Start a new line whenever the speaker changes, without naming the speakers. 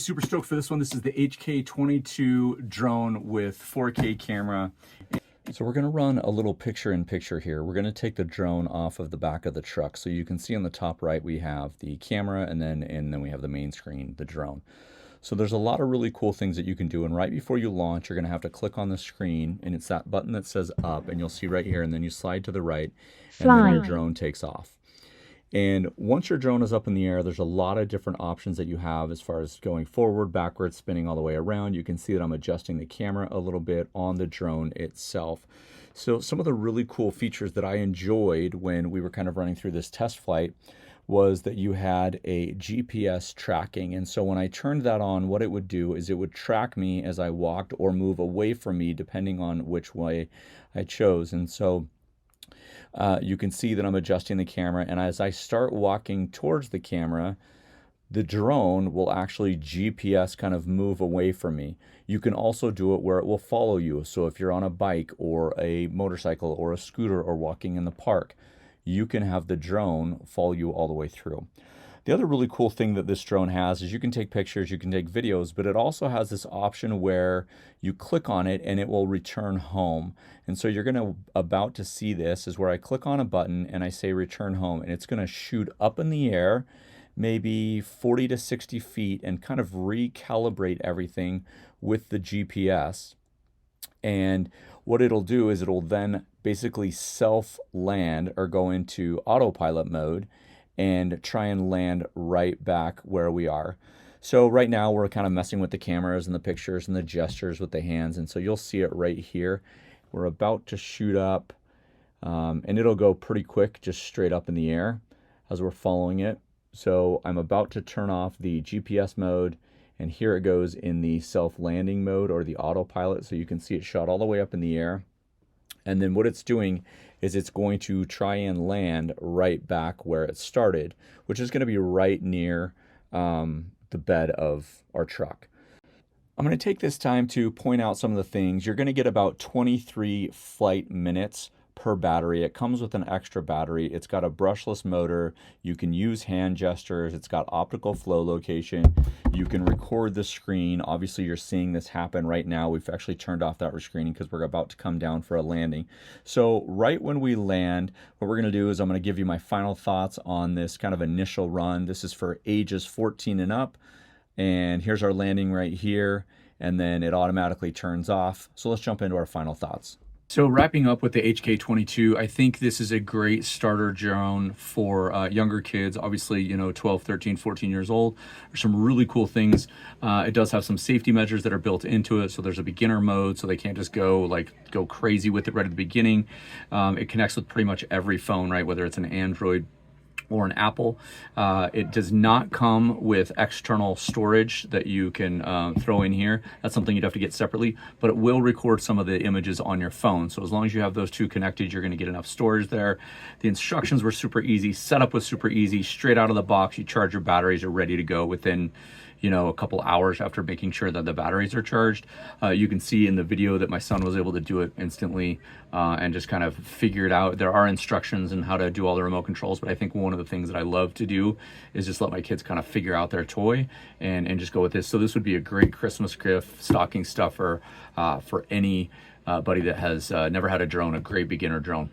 Super stoked for this one. This is the HK22 drone with 4K camera. So we're going to run a little picture-in-picture here. We're going to take the drone off of the back of the truck. So you can see on the top right we have the camera, and then we have the main screen, the drone. So there's a lot of really cool things that you can do, and right before you launch you're going to have to click on the screen, and it's that button that says up, and you'll see right here, and then you slide to the right, and then your drone takes off. And once your drone is up in the air, there's a lot of different options that you have as far as going forward, backwards, spinning all the way around. You can see that I'm adjusting the camera a little bit on the drone itself. So some of the really cool features that I enjoyed when we were kind of running through this test flight was that you had a GPS tracking. And so when I turned that on, what it would do is it would track me as I walked or move away from me, depending on which way I chose. And so you can see that I'm adjusting the camera, and as I start walking towards the camera, the drone will actually GPS kind of move away from me. You can also do it where it will follow you. So if you're on a bike or a motorcycle or a scooter or walking in the park, you can have the drone follow you all the way through. The other really cool thing that this drone has is you can take pictures, you can take videos, but it also has this option where you click on it and it will return home. And so you're about to see this is where I click on a button and I say return home, and it's going to shoot up in the air, maybe 40 to 60 feet, and kind of recalibrate everything with the GPS. And what it'll do is it'll then basically self-land or go into autopilot mode and try and land right back where we are. So right now we're kind of messing with the cameras and the pictures and the gestures with the hands, and so you'll see it right here. We're about to shoot up, and it'll go pretty quick, just straight up in the air as we're following it. So I'm about to turn off the GPS mode, and here it goes in the self-landing mode or the autopilot, so you can see it shot all the way up in the air. And then what it's doing is it's going to try and land right back where it started, which is going to be right near the bed of our truck. I'm going to take this time to point out some of the things. You're going to get about 23 flight minutes per battery. It comes with an extra battery. It's got a brushless motor. You can use hand gestures. It's got optical flow location. You can record the screen. Obviously, you're seeing this happen right now. We've actually turned off that screening because we're about to come down for a landing. So right when we land, what we're going to do is I'm going to give you my final thoughts on this kind of initial run. This is for ages 14 and up. And here's our landing right here. And then it automatically turns off. So let's jump into our final thoughts. So wrapping up with the HK22, I think this is a great starter drone for younger kids, obviously, 12, 13, 14 years old. There's some really cool things. It does have some safety measures that are built into it. So there's a beginner mode, so they can't just go crazy with it right at the beginning. It connects with pretty much every phone, right? Whether it's an Android or an Apple. It does not come with external storage that you can throw in here. That's something you'd have to get separately, but it will record some of the images on your phone. So as long as you have those two connected, you're going to get enough storage there. The instructions were super easy. Setup was super easy. Straight out of the box, you charge your batteries, you're ready to go within a couple hours after making sure that the batteries are charged. You can see in the video that my son was able to do it instantly and just kind of figure it out. There are instructions on how to do all the remote controls, but I think one of the things that I love to do is just let my kids kind of figure out their toy and just go with this. So this would be a great Christmas gift, stocking stuffer for any buddy that has never had a drone, a great beginner drone.